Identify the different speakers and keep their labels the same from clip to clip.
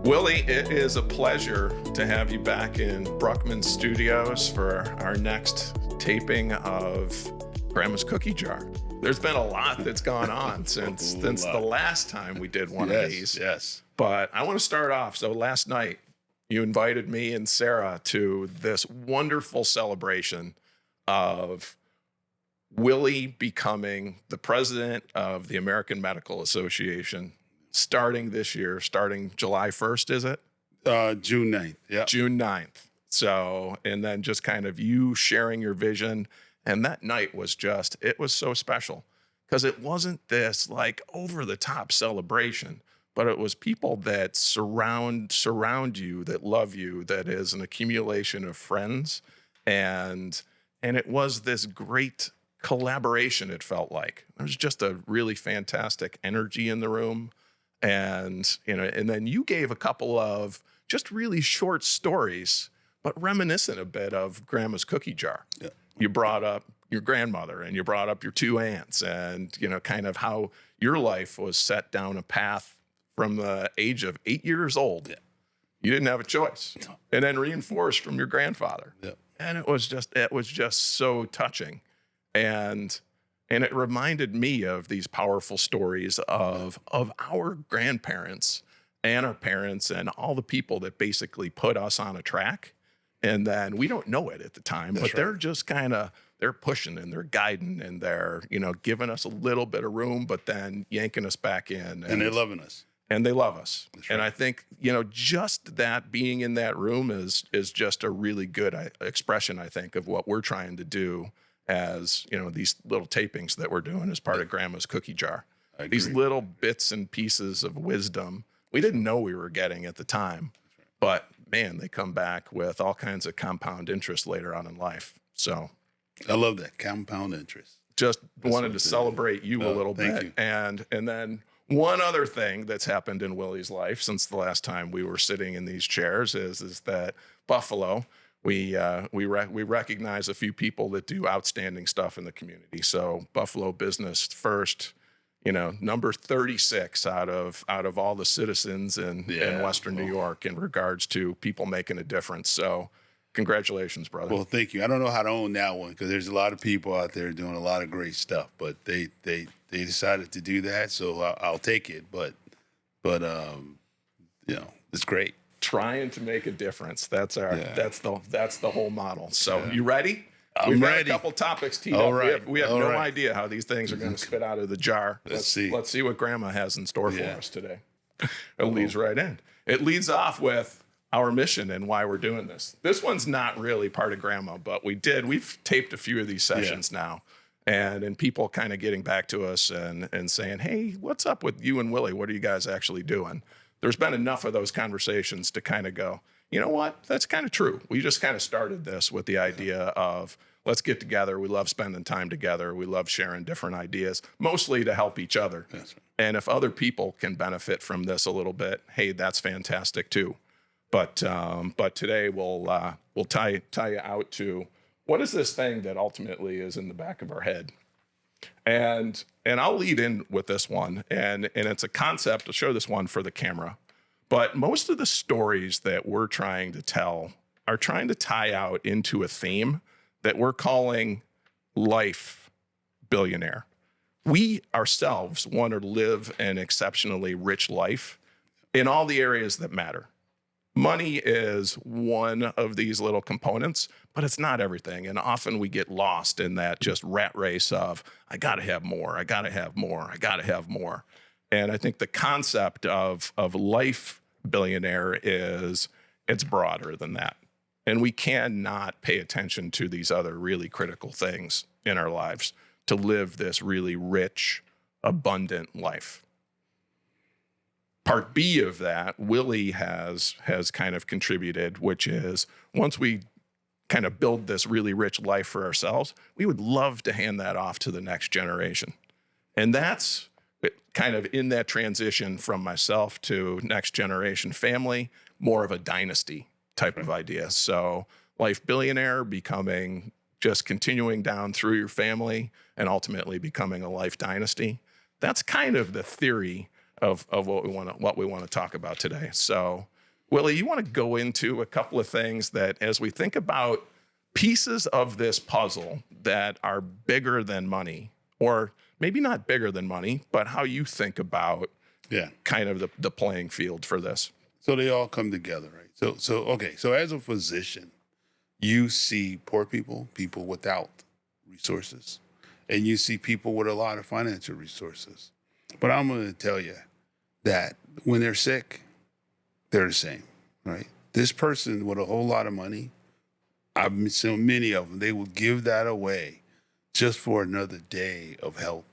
Speaker 1: Willie, it is a pleasure to have you back in Bruckman Studios for our next taping of Grandma's Cookie Jar. There's been a lot that's gone on since the last time we did one of these.
Speaker 2: Yes.
Speaker 1: But I want to start off. So last night, you invited me and Sarah to this wonderful celebration of Willie becoming the president of the American Medical Association starting this year, starting July 1st, is it?
Speaker 2: June 9th. Yeah.
Speaker 1: June 9th. So, and then just kind of you sharing your vision. And that night was just, it was so special because it wasn't this like over the top celebration, but it was people that surround you, that love you, that is an accumulation of friends. And it was this great collaboration, it felt like. There was just a really fantastic energy in the room. And, you know, and then you gave a couple of just really short stories, but reminiscent a bit of Grandma's Cookie Jar.
Speaker 2: Yeah.
Speaker 1: You brought up your grandmother and you brought up your two aunts and, you know, kind of how your life was set down a path from the age of 8 years old.
Speaker 2: Yeah.
Speaker 1: You didn't have a choice.
Speaker 2: No.
Speaker 1: And then reinforced from your grandfather.
Speaker 2: Yeah.
Speaker 1: And it was just so touching. And it reminded me of these powerful stories of our grandparents and our parents and all the people that basically put us on a track. And then we don't know it at the time, but they're just kind of, they're pushing and they're guiding and they're, you know, giving us a little bit of room, but then yanking us back in.
Speaker 2: And they're loving us.
Speaker 1: And they love us.
Speaker 2: That's
Speaker 1: and
Speaker 2: right.
Speaker 1: I think, you know, just that being in that room is just a really good expression, I think, of what we're trying to do as, you know, these little tapings that we're doing as part of Grandma's Cookie Jar. These little bits and pieces of wisdom we didn't know we were getting at the time. But, man, they come back with all kinds of compound interest later on in life. So
Speaker 2: I love that, compound interest.
Speaker 1: Just wanted to celebrate you a little bit.
Speaker 2: Thank you.
Speaker 1: And then one other thing that's happened in Willie's life since the last time we were sitting in these chairs is that Buffalo, we recognize a few people that do outstanding stuff in the community. So Buffalo Business First, you know, number 36 out of all the citizens in Western New York in regards to people making a difference. So congratulations, brother.
Speaker 2: Well, thank you. I don't know how to own that one because there's a lot of people out there doing a lot of great stuff, but they decided to do that, so I'll take it. But you know, it's great.
Speaker 1: Trying to make a difference. That's the whole model. So you ready?
Speaker 2: We've
Speaker 1: got
Speaker 2: ready.
Speaker 1: a couple topics teed
Speaker 2: All
Speaker 1: up.
Speaker 2: right.
Speaker 1: We have
Speaker 2: All
Speaker 1: no
Speaker 2: right.
Speaker 1: idea how these things are going to spit out of the jar.
Speaker 2: Let's see.
Speaker 1: Let's see what Grandma has in store for us today. It leads right in. It leads off with our mission and why we're doing this. This one's not really part of Grandma, but we've taped a few of these sessions now. And people kind of getting back to us and saying, hey, what's up with you and Willie? What are you guys actually doing? There's been enough of those conversations to kind of go, you know what? That's kind of true. We just kind of started this with the idea of let's get together. We love spending time together. We love sharing different ideas, mostly to help each other.
Speaker 2: That's right.
Speaker 1: And if other people can benefit from this a little bit, hey, that's fantastic too. But today we'll tie you out to what is this thing that ultimately is in the back of our head. And I'll lead in with this one, and it's a concept. I'll show this one for the camera. But most of the stories that we're trying to tell are trying to tie out into a theme that we're calling life billionaire. We ourselves want to live an exceptionally rich life in all the areas that matter. Money is one of these little components, but it's not everything. And often we get lost in that just rat race of, I got to have more, I got to have more, I got to have more. And I think the concept of life billionaire it's broader than that. And we cannot pay attention to these other really critical things in our lives to live this really rich, abundant life. Part B of that, Willie has kind of contributed, which is once we kind of build this really rich life for ourselves, we would love to hand that off to the next generation. And that's kind of in that transition from myself to next generation family, more of a dynasty type of idea. So life billionaire becoming just continuing down through your family and ultimately becoming a life dynasty. That's kind of the theory of what we want to talk about today. So Willie, you want to go into a couple of things that as we think about pieces of this puzzle that are bigger than money, or maybe not bigger than money, but how you think about kind of the playing field for this.
Speaker 2: So they all come together, right? So as a physician, you see poor people, people without resources, and you see people with a lot of financial resources. But I'm going to tell you that when they're sick, they're the same, right? This person with a whole lot of money, I've seen many of them, they will give that away just for another day of health,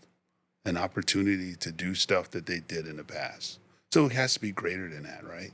Speaker 2: an opportunity to do stuff that they did in the past. So it has to be greater than that, right?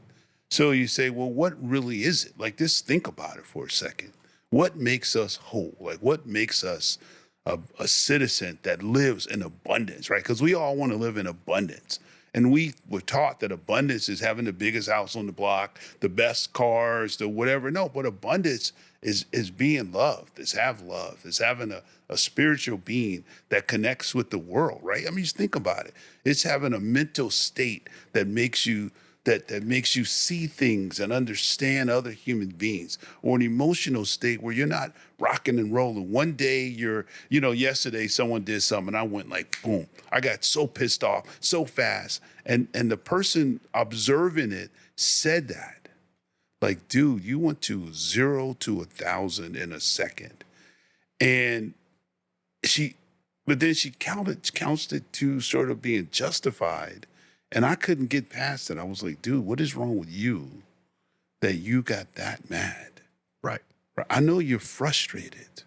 Speaker 2: So you say, well, what really is it? Like, just think about it for a second. What makes us whole? Like, what makes us a citizen that lives in abundance, right? Because we all want to live in abundance. And we were taught that abundance is having the biggest house on the block, the best cars, the whatever. No, but abundance is being loved, is having a spiritual being that connects with the world, right? I mean, just think about it. It's having a mental state that makes you that makes you see things and understand other human beings, or an emotional state where you're not rocking and rolling. One day yesterday someone did something and I went like, boom. I got so pissed off so fast. And the person observing it said that, like, dude, you went to 0 to 1,000 in a second. And but then she counts it to sort of being justified. And I couldn't get past it. I was like, dude, what is wrong with you that you got that mad?
Speaker 1: Right.
Speaker 2: I know you're frustrated,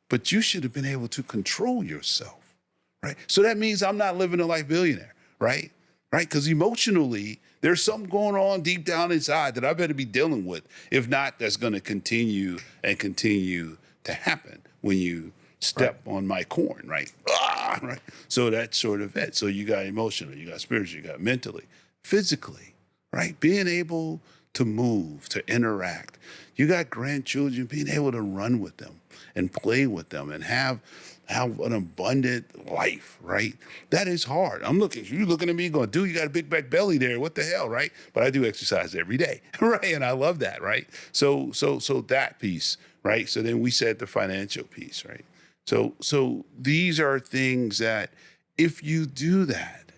Speaker 2: but you should have been able to control yourself, right? So that means I'm not living a life billionaire, right? Right? Because emotionally, there's something going on deep down inside that I better be dealing with. If not, that's going to continue to happen when you step on my corn, right? Right. So that's sort of it. So you got emotional, you got spiritual, you got mentally, physically, right? Being able to move, to interact. You got grandchildren, being able to run with them and play with them and have an abundant life, right? That is hard. You're looking at me going, dude, you got a big back belly there. What the hell, right? But I do exercise every day, right? And I love that, right? So that piece, right? So then we said the financial piece, right? So these are things that if you do that,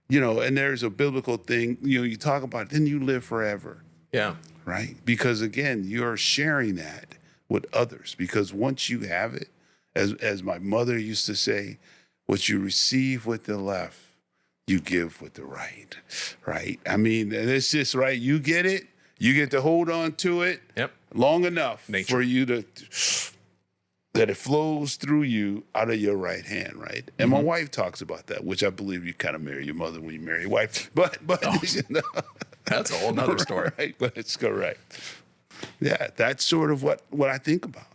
Speaker 2: and there's a biblical thing, you talk about, then you live forever.
Speaker 1: Yeah.
Speaker 2: Right? Because again, you're sharing that with others, because once you have it, as my mother used to say, what you receive with the left, you give with the right, right? I mean, and it's just right. You get it, you get to hold on to it long enough for you that it flows through you out of your right hand, right? And my wife talks about that, which I believe you kind of marry your mother when you marry your wife. But
Speaker 1: that's a whole nother story.
Speaker 2: Right? But it's correct. Yeah, that's sort of what I think about.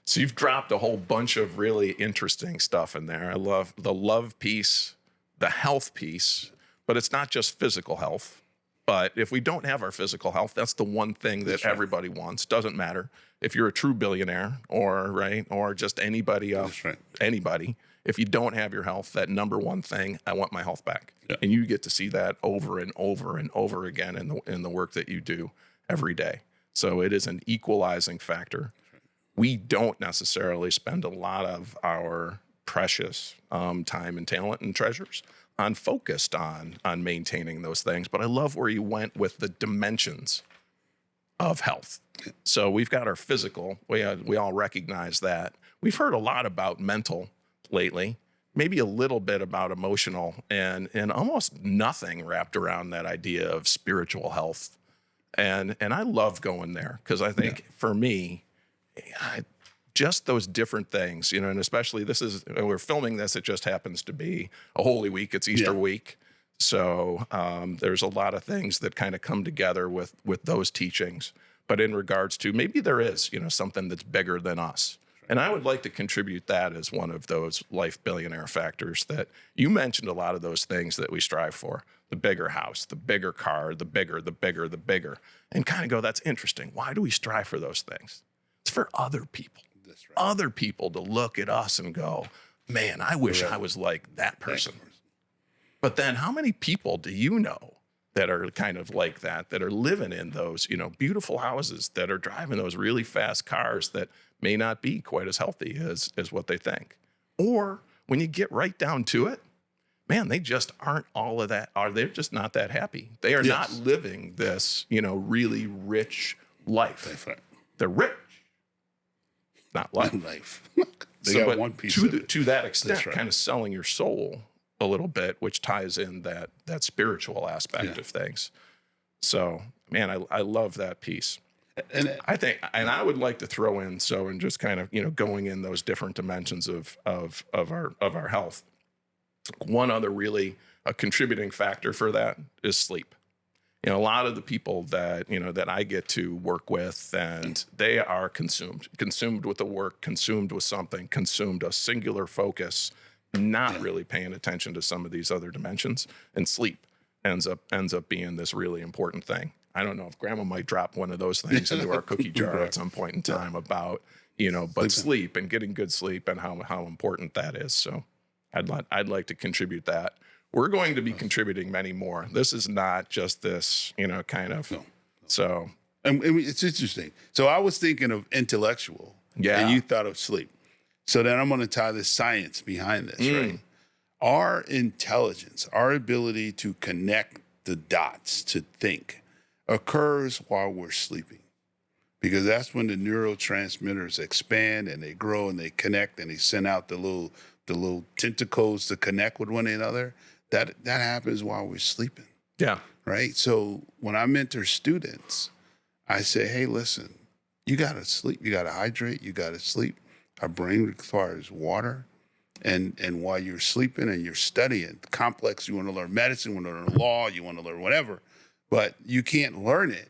Speaker 1: So you've dropped a whole bunch of really interesting stuff in there. I love the love piece, the health piece, but it's not just physical health. But if we don't have our physical health, that's the one thing that everybody wants. Doesn't matter if you're a true billionaire or just anybody else, anybody. If you don't have your health, that number one thing, I want my health back. Yeah. And you get to see that over and over and over again in the work that you do every day. So it is an equalizing factor. We don't necessarily spend a lot of our precious time and talent and treasures focused on maintaining those things. But I love where you went with the dimensions of health. So we've got our physical. We all recognize that. We've heard a lot about mental lately, maybe a little bit about emotional, and almost nothing wrapped around that idea of spiritual health. And I love going there because I think for me, just those different things, and especially we're filming this. It just happens to be a Holy Week. It's Easter week. So there's a lot of things that kind of come together with those teachings. But in regards to maybe there is, something that's bigger than us. And I would like to contribute that as one of those life billionaire factors that you mentioned. A lot of those things that we strive for: the bigger house, the bigger car, the bigger, and kind of go, that's interesting. Why do we strive for those things? It's for other people. That's right. Other people to look at us and go, man, I wish I was like that person. But then how many people do you know that are kind of like that are living in those, beautiful houses, that are driving those really fast cars that may not be quite as healthy as what they think. Or when you get right down to it, man, they just aren't all of that. They're just not that happy. They are not living this, really rich life.
Speaker 2: That's right.
Speaker 1: They're rich, not life.
Speaker 2: Life. They got one piece of it.
Speaker 1: To that extent,
Speaker 2: right.
Speaker 1: kind of selling your soul a little bit, which ties in that spiritual aspect of things. So, man, I love that piece.
Speaker 2: And
Speaker 1: I would like to throw in, and just kind of, going in those different dimensions of our health. One other really a contributing factor for that is sleep. A lot of the people that, that I get to work with, and they are consumed with the work, consumed with something, consumed a singular focus, not really paying attention to some of these other dimensions, and sleep ends up being this really important thing. I don't know if Grandma might drop one of those things into our cookie jar at some point in time about, but sleep and getting good sleep and how important that is. So I'd like to contribute that. We're going to be contributing many more. This is not just this, kind of. No. So.
Speaker 2: And it's interesting. So I was thinking of intellectual.
Speaker 1: Yeah.
Speaker 2: And you thought of sleep. So then I'm going to tie the science behind this, right? Our intelligence, our ability to connect the dots, to think, occurs while we're sleeping. Because that's when the neurotransmitters expand and they grow and they connect and they send out the little tentacles to connect with one another. That happens while we're sleeping.
Speaker 1: Yeah.
Speaker 2: Right? So when I mentor students, I say, hey, listen, you got to sleep. You got to hydrate. You got to sleep. Our brain requires water. And while you're sleeping and you're studying complex, you want to learn medicine, you want to learn law, you want to learn whatever, but you can't learn it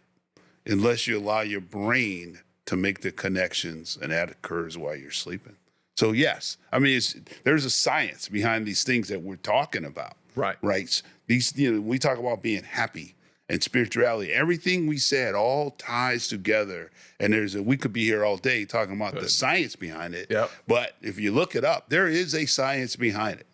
Speaker 2: unless you allow your brain to make the connections, and that occurs while you're sleeping. So yes, I mean, there's a science behind these things that we're talking about.
Speaker 1: Right.
Speaker 2: Right. These, we talk about being happy and spirituality. Everything we said all ties together. And we could be here all day talking about the science behind it.
Speaker 1: Yep.
Speaker 2: But if you look it up, there is a science behind it.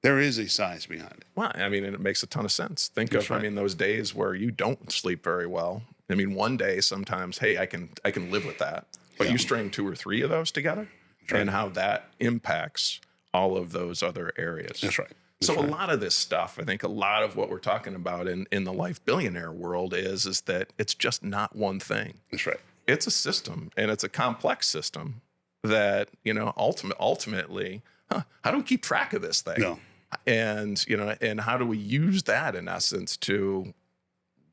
Speaker 2: There is a science behind it.
Speaker 1: Well, I mean, and it makes a ton of sense. Think
Speaker 2: That's
Speaker 1: of,
Speaker 2: right.
Speaker 1: I mean, those days where you don't sleep very well. I mean, one day sometimes, hey, I can live with that. But you string 2 or 3 of those together, and how that impacts all of those other areas.
Speaker 2: That's right.
Speaker 1: So a lot of this stuff, I think a lot of what we're talking about in the life billionaire world is that it's just not one thing.
Speaker 2: That's right.
Speaker 1: It's a system, and it's a complex system that, ultimately, how do we keep track of this thing?
Speaker 2: No.
Speaker 1: And, and how do we use that in essence to,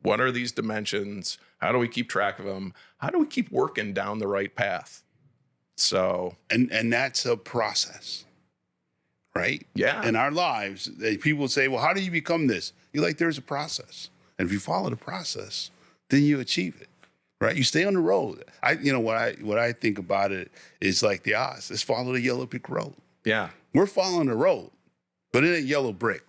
Speaker 1: what are these dimensions? How do we keep track of them? How do we keep working down the right path? So.
Speaker 2: And that's a process. Right?
Speaker 1: Yeah.
Speaker 2: In our lives, people say, well, how do you become this? You're like, there's a process. And if you follow the process, then you achieve it. Right? You stay on the road. What I think about it is like the odds. Let's follow the yellow brick road.
Speaker 1: Yeah.
Speaker 2: We're following the road, but it ain't yellow brick.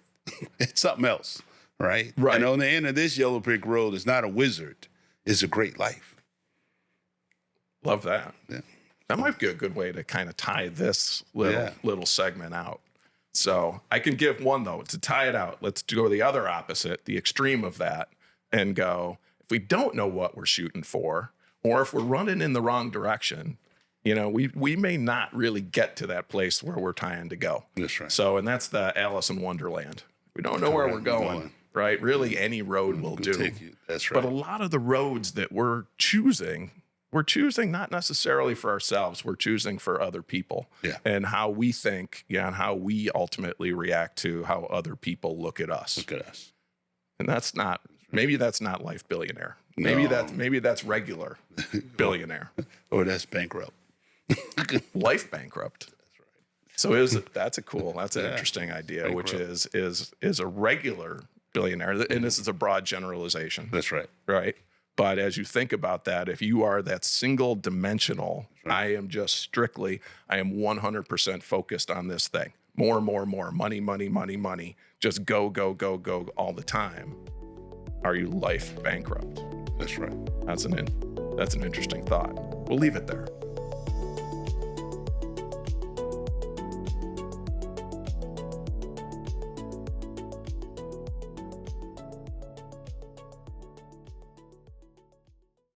Speaker 2: It's something else. Right?
Speaker 1: Right.
Speaker 2: And on the end of this yellow brick road is not a wizard. It's a great life.
Speaker 1: Love that.
Speaker 2: Yeah.
Speaker 1: That might be a good way to kind of tie this little segment out. So I can give one, though, to tie it out. Let's go the other opposite, the extreme of that, and go, if we don't know what we're shooting for, or if we're running in the wrong direction, we may not really get to that place where we're trying to go.
Speaker 2: That's right.
Speaker 1: So, and that's the Alice in Wonderland. We don't know where we're going, right? Really, any road will do.
Speaker 2: Take you. That's right.
Speaker 1: But a lot of the roads that we're choosing not necessarily for ourselves. We're choosing for other people, and how we think, and how we ultimately react to how other people look at us. And maybe that's not life billionaire. Maybe that's regular billionaire,
Speaker 2: or that's bankrupt.
Speaker 1: life bankrupt.
Speaker 2: That's right.
Speaker 1: So that's an interesting idea,
Speaker 2: Bankrupt.
Speaker 1: which is a regular billionaire, and this is a broad generalization.
Speaker 2: That's right.
Speaker 1: Right. But as you think about that, if you are that single dimensional, I am 100% focused on this thing. More, money, money, money, money. Just go, go, go, go all the time. Are you life bankrupt?
Speaker 2: That's right.
Speaker 1: That's an interesting thought. We'll leave it there.